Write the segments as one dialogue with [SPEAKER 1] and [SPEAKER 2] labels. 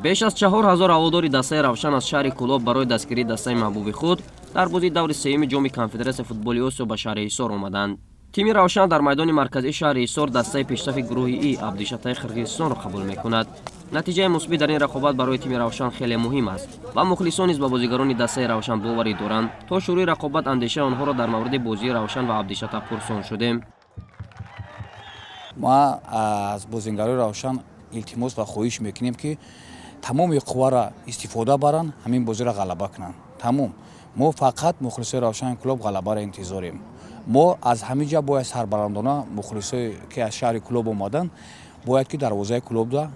[SPEAKER 1] بیش از 4000 هواداری دسته روشن از شهر کلوب برای دستگیری دسته محبوب خود در بازی دور سوم جام کنفدراسیون فوتبال آسیا به شهر ایسار آمدند. تیم روشن در میدان مرکزی شهر ایسار دسته پیشرفت گروه ای عبدالشتای قرقیزستان را قبول میکند. نتیجه مثبت در این رقابت برای تیم روشن خیلی مهم است و مخلصان نیز به بازیگران دسته روشن باوری دارند. تا شروع رقابت اندیشه آنها را در مورد بازی روشن و عبدالشتا پرسان شدیم.
[SPEAKER 2] ما از بازیگران روشن التماس و خواهش میکنیم که تمام قوا را استفاده برن، همین بازی را غلبه کنن. تمام ما فقط مخلصای روشن کلوب غلبه را انتظاریم. ما از همه جا باید سربلندانه مخلصای که از شهر کلوب اومدن باید که دروازه کلوب را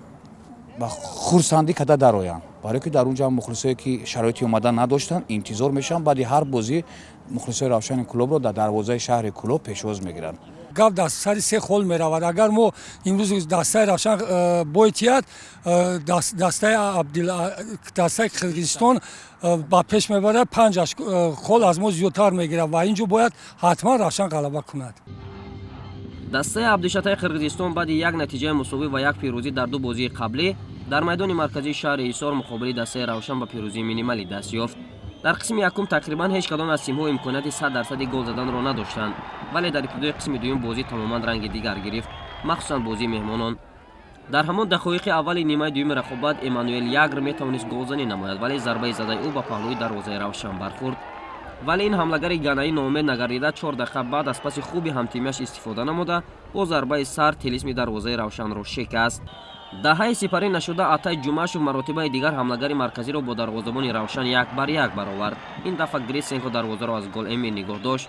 [SPEAKER 2] با خورسندی کده درآیند، برای که در اونجا مخلصایی که شرایطی اومدن نداشتن انتظار میشن بعد هر بازی مخلصای روشن کلوب رو در دروازه شهر کلوب پیشواز میگیرن.
[SPEAKER 3] گپ در سر سه خول می رود. اگر ما امروز دسته روشن باید دسته قرقیزستان با پیش میبره 5 خول از ما زیادتر میگیره و اینجا باید حتما روشن غلبه کند.
[SPEAKER 1] دسته عبدالشتای قرقیزستان بعد یک نتیجه مساوی و یک پیروزی در دو بازی قبلی در میدان مرکزی شهر ایسار مقابل دسته روشن به پیروزی مینیمالی دست یافت. در قسم یکم تقریبا هیچ کدام از تیم‌ها امکانات 100% گل زدن را نداشتند، ولی در ابتدای قسم دوم بازی تماما رنگ دیگر گرفت، مخصوصا بازی مهمانان. در همان دقایق اول نیمه دوم رقابت امانوئل یاگر میتوانست گلزنی نماید، ولی ضربه زده او به پهلوی دروازه روشن برخورد. ولی این حملهگر گانایی ناامید نگردیده 4 دقیقه بعد از پاس خوبی همتیمیش استفاده نموده با ضربه سر طلسم دروازه روشن را شکست. دهه سپری نشده عطای جمعشو مراتبه دیگر حملهگر مرکزی را با دروازه‌بان روشن 1-1 برآورد. این دفعه گریسنکو دروازه را از گل امی نگاه داشت.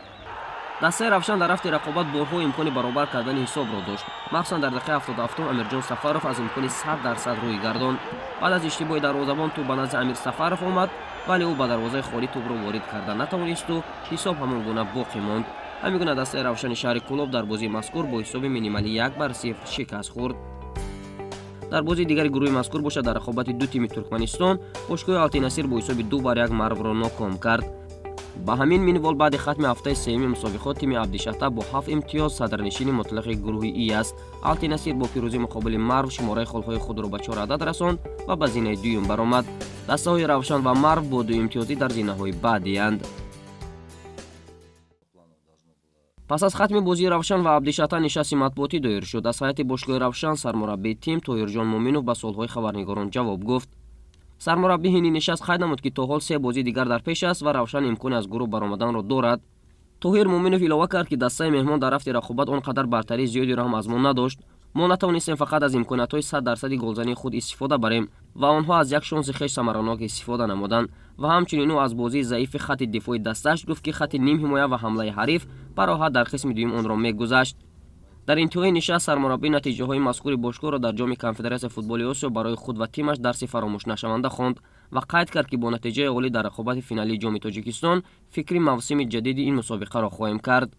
[SPEAKER 1] دسته روشن در هفته رقابت بارها امکان برابر کردن حساب را داشت، مخصوصا در دقیقه 77 امیرجان سفرов از امکان 100% روی گرداند. بعد از اشتباه دروازه‌بان توپ به نزد امیر سفرов آمد، ولی او به دروازه خالی توپ را وارد کردن نتوانست و حساب همان گونه باقی ماند. همین گونه دسته روشن شهر کلوب در بازی مذکور با حساب مینیمالی 1-0 شکست خورد. در بازی دیگر گروه مذکور باشد در رقابت دو تیم ترکمنستان باشگاه آلتیناصر با حساب 2-1 مرو را ناکام کرد. با همین منوال بعد ختم هفته سوم مسابقات تیم عبدالشتا با 7 امتیاز صدرنشین مطلق گروه ای است. آلتیناصر با پیروزی مقابل مرو شماره خلهای خود را به 4 عدد رساند و به زینه دوم برآمد. دسته‌های روشن و مرو با 2 امتیازی در زینه‌های بعدی اند. پس از ختم بازی روشن و عبدالشتا نشست مطبوعاتی دایر شد. از هیئت باشگاه روشن سرمربی تیم طاهرجان مومنوف به سوال‌های خبرنگاران جواب گفت. سرمربی این نشست قید نمود که تا حال 3 بازی دیگر در پیش است و روشن امکان از گروه برآمدن را دارد. طاهر مومنوف اضافه کرد که دسته مهمان در هفته رقابت آنقدر برتری زیادی را هم از ما نداشت. ما نتوانستیم فقط از امکانات‌های 100% گلزنی خود استفاده بریم و آنها از یک شانس خیلی ثمرناک استفاده نمودند و همچنین او از بازی ضعیف خط دفاعی دستش گفت که خط نیم حمایه و حمله حریف براحت در قسم دوم آن را می‌گذشت. در انتهای نشست سرمربی نتیجه‌های مذکور باشگاه را در جام کنفدراسیون فوتبال آسیا برای خود و تیمش درس فراموش نشونده خواند و قید کرد که با نتیجه عالی در رقابت فینالی جام تاجیکستان فکری موسم جدید این مسابقه را خواهیم کرد.